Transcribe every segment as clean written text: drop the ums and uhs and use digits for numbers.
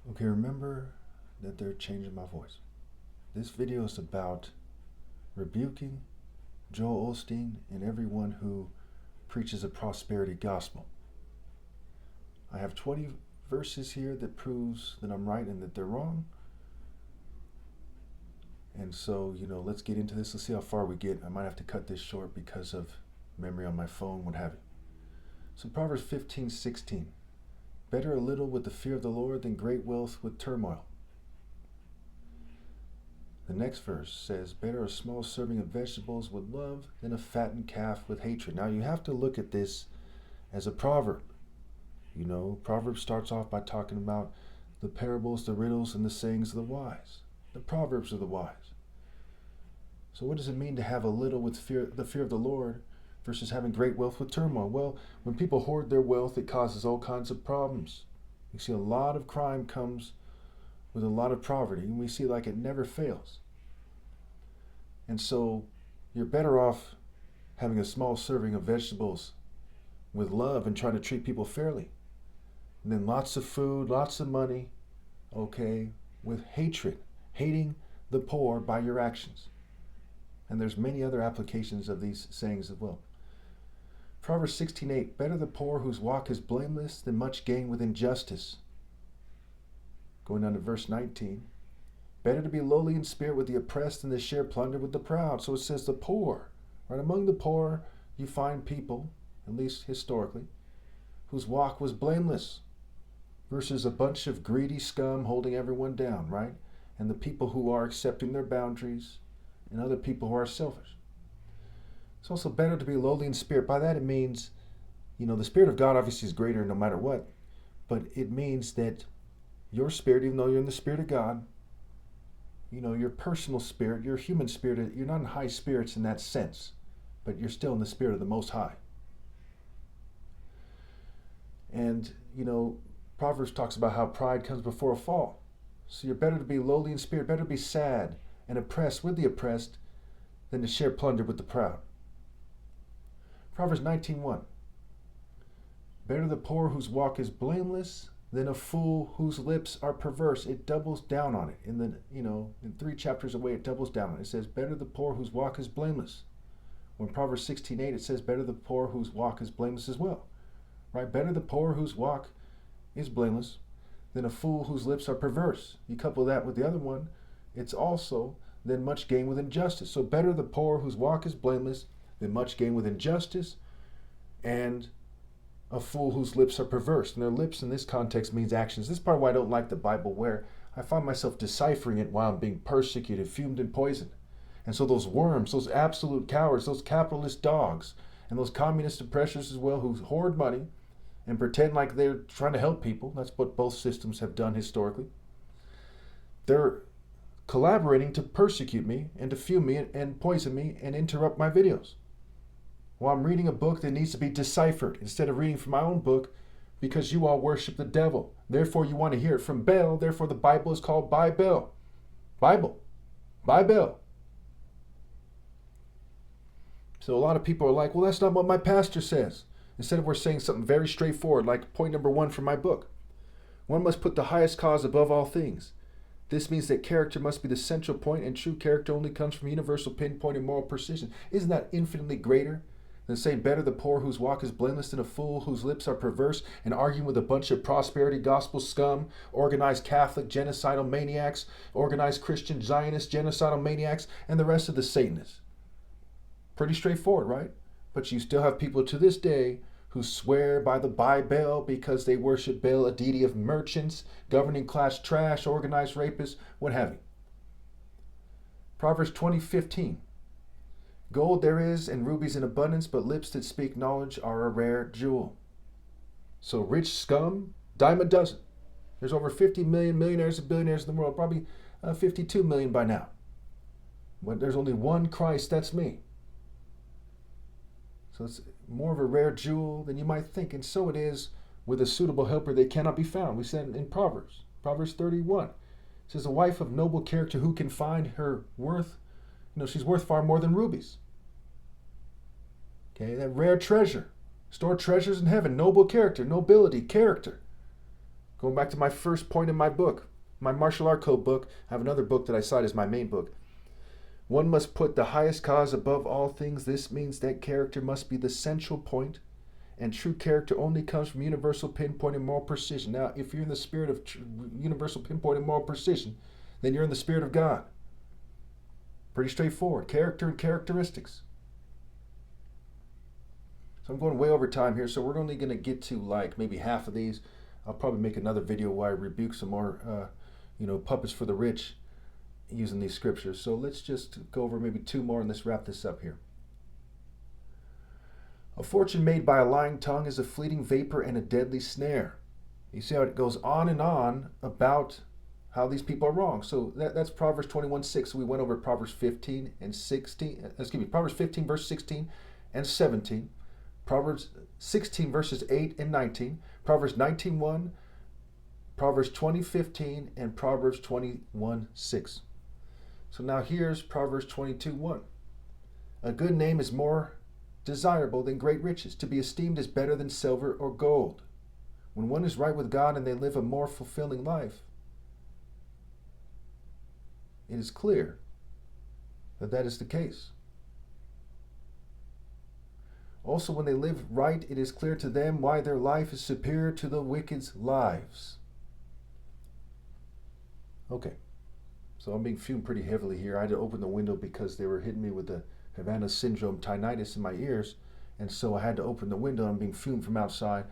Okay, remember that they're changing my voice. This video is about rebuking Joel Olsteen and everyone who preaches a prosperity gospel. I have 20 verses here that proves that I'm right and that they're wrong. And so, let's get into this. Let's see how far we get. I might have to cut this short because of memory on my phone, what have you. So Proverbs 15:16. Better a little with the fear of the Lord than great wealth with turmoil. The next verse says, better a small serving of vegetables with love than a fattened calf with hatred. Now you have to look at this as a proverb. Proverbs starts off by talking about the parables, the riddles, and the sayings of the wise. The proverbs of the wise. So what does it mean to have a little with the fear of the Lord versus having great wealth with turmoil? Well, when people hoard their wealth, it causes all kinds of problems. You see a lot of crime comes with a lot of poverty, and we see like it never fails. And so you're better off having a small serving of vegetables with love and trying to treat people fairly. And then lots of food, lots of money, with hatred, hating the poor by your actions. And there's many other applications of these sayings as well. Proverbs 16:8, better the poor whose walk is blameless than much gain with injustice. Going on to verse 19, better to be lowly in spirit with the oppressed than to share plunder with the proud. So it says the poor, right? Among the poor, you find people, at least historically, whose walk was blameless versus a bunch of greedy scum holding everyone down, right? And the people who are accepting their boundaries and other people who are selfish. It's also better to be lowly in spirit. By that it means, the Spirit of God obviously is greater no matter what, but it means that your spirit, even though you're in the Spirit of God, your personal spirit, your human spirit, you're not in high spirits in that sense, but you're still in the Spirit of the Most High. And, Proverbs talks about how pride comes before a fall. So you're better to be lowly in spirit, better to be sad and oppressed with the oppressed than to share plunder with the proud. Proverbs 19:1. Better the poor whose walk is blameless than a fool whose lips are perverse. It doubles down on it. In 3 chapters away, it doubles down on it. It says, better the poor whose walk is blameless. When Proverbs 16:8, it says, better the poor whose walk is blameless as well. Right? Better the poor whose walk is blameless than a fool whose lips are perverse. You couple that with the other one, it's also than much gain with injustice. So better the poor whose walk is blameless than much gain with injustice, and a fool whose lips are perverse. And their lips in this context means actions. This is part why I don't like the Bible, where I find myself deciphering it while I'm being persecuted, fumed, and poisoned. And so those worms, those absolute cowards, those capitalist dogs, and those communist oppressors as well, who hoard money and pretend like they're trying to help people. That's what both systems have done historically. They're collaborating to persecute me and to fume me and poison me and interrupt my videos while I'm reading a book that needs to be deciphered instead of reading from my own book, because you all worship the devil. Therefore you want to hear it from Bel. Therefore the Bible is called Bible. Bible. So a lot of people are like, well, that's not what my pastor says. Instead of we're saying something very straightforward, like point number 1 from my book. One must put the highest cause above all things. This means that character must be the central point, and true character only comes from universal pinpoint and moral precision. Isn't that infinitely greater than saying better the poor whose walk is blameless than a fool whose lips are perverse, and arguing with a bunch of prosperity gospel scum, organized Catholic genocidal maniacs, organized Christian Zionist genocidal maniacs, and the rest of the Satanists? Pretty straightforward, right? But you still have people to this day who swear by the Bible because they worship Baal, a deity of merchants, governing class trash, organized rapists, what have you. Proverbs 20:15. Gold there is and rubies in abundance, but lips that speak knowledge are a rare jewel. So rich scum, dime a dozen. There's over 50 million millionaires and billionaires in the world, probably 52 million by now. But there's only one Christ, that's me. So it's more of a rare jewel than you might think. And so it is with a suitable helper, they cannot be found. We said in Proverbs 31. It says, a wife of noble character, who can find her worth? She's worth far more than rubies. Okay, that rare treasure. Store treasures in heaven, noble character, nobility, character. Going back to my first point in my book, my martial art code book, I have another book that I cite as my main book. One must put the highest cause above all things. This means that character must be the central point, and true character only comes from universal pinpoint and moral precision. Now, if you're in the spirit of universal pinpoint and moral precision, then you're in the spirit of God. Pretty straightforward. Character and characteristics. So I'm going way over time here, so we're only going to get to like maybe half of these. I'll probably make another video where I rebuke some more, puppets for the rich using these scriptures. So let's just go over maybe two more and let's wrap this up here. A fortune made by a lying tongue is a fleeting vapor and a deadly snare. You see how it goes on and on about how these people are wrong. So that's Proverbs 21:6. So we went over Proverbs 15 and 16. Proverbs 15 verse 16 and 17. Proverbs 16 verses 8 and 19. Proverbs 19:1. Proverbs 20:15 and Proverbs 21:6. So now here's Proverbs 22:1. A good name is more desirable than great riches. To be esteemed is better than silver or gold. When one is right with God and they live a more fulfilling life, it is clear that that is the case. Also, when they live right, it is clear to them why their life is superior to the wicked's lives. Okay, so I'm being fumed pretty heavily here. I had to open the window because they were hitting me with the Havana syndrome tinnitus in my ears, and so I had to open the window. I'm being fumed from outside.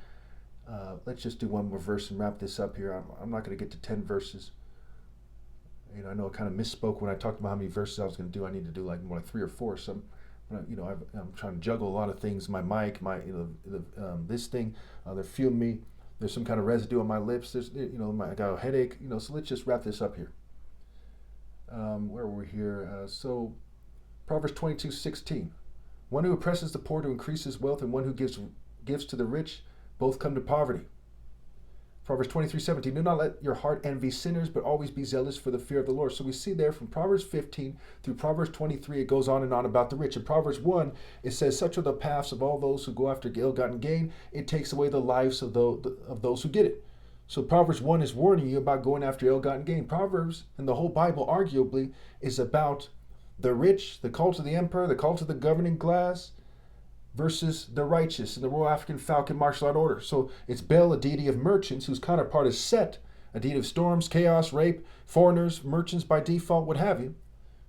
Let's just do one more verse and wrap this up here. I'm not going to get to 10 verses. I know I kind of misspoke when I talked about how many verses I was going to do. I need to do like more like 3 or 4 or something. I'm trying to juggle a lot of things. My mic, this thing, they're fueling me. There's some kind of residue on my lips. There's, I got a headache. So let's just wrap this up here. Where were we here? So Proverbs 22:16. One who oppresses the poor to increase his wealth, and one who gives to the rich, both come to poverty. Proverbs 23:17. Do not let your heart envy sinners, but always be zealous for the fear of the Lord. So we see there from Proverbs 15 through Proverbs 23, it goes on and on about the rich. In Proverbs 1, it says, such are the paths of all those who go after ill-gotten gain. It takes away the lives of those who get it. So Proverbs 1 is warning you about going after ill-gotten gain. Proverbs and the whole Bible arguably is about the rich, the cult of the emperor, the cult of the governing class, versus the righteous in the Royal African Falcon Martial Art Order. So it's Bel, a deity of merchants, whose counterpart is Set, a deity of storms, chaos, rape, foreigners, merchants by default, what have you,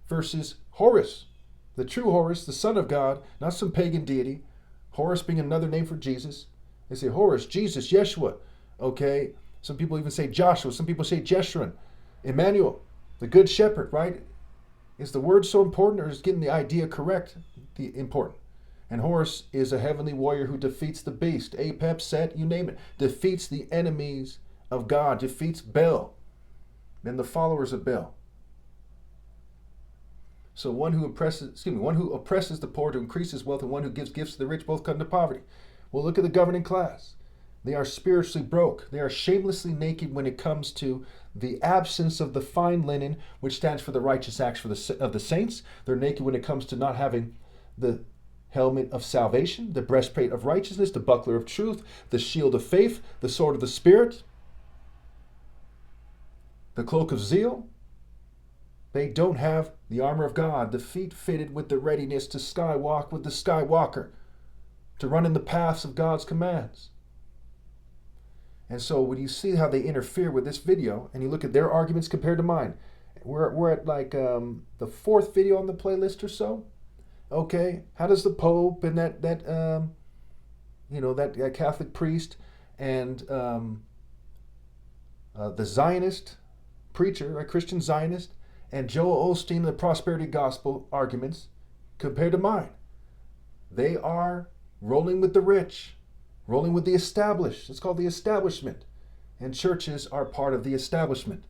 versus Horus, the true Horus, the Son of God, not some pagan deity. Horus being another name for Jesus. They say Horus, Jesus, Yeshua. Okay, some people even say Joshua. Some people say Jeshurun. Emmanuel, the Good Shepherd, right? Is the word so important, or is getting the idea correct important? And Horus is a heavenly warrior who defeats the beast, Apep, Set, you name it. Defeats the enemies of God, defeats Bel, and the followers of Bel. So one who oppresses the poor to increase his wealth, and one who gives gifts to the rich, both come to poverty. Well, look at the governing class. They are spiritually broke. They are shamelessly naked when it comes to the absence of the fine linen, which stands for the righteous acts of the saints. They're naked when it comes to not having the helmet of salvation, the breastplate of righteousness, the buckler of truth, the shield of faith, the sword of the Spirit, the cloak of zeal. They don't have the armor of God, the feet fitted with the readiness to skywalk with the skywalker, to run in the paths of God's commands. And so when you see how they interfere with this video, and you look at their arguments compared to mine, we're at like the 4th video on the playlist or so. Okay, how does the Pope and that Catholic priest and the Zionist preacher, a Christian Zionist, and Joel Olsteen, the prosperity gospel arguments compared to mine? They are rolling with the rich, rolling with the established. It's called the establishment. And churches are part of the establishment.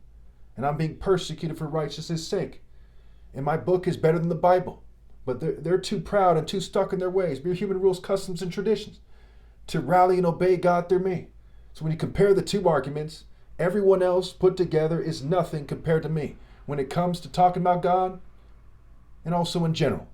And I'm being persecuted for righteousness' sake. And my book is better than the Bible. But they're too proud and too stuck in their ways, mere human rules, customs, and traditions, to rally and obey God through me. So when you compare the two arguments, everyone else put together is nothing compared to me when it comes to talking about God and also in general.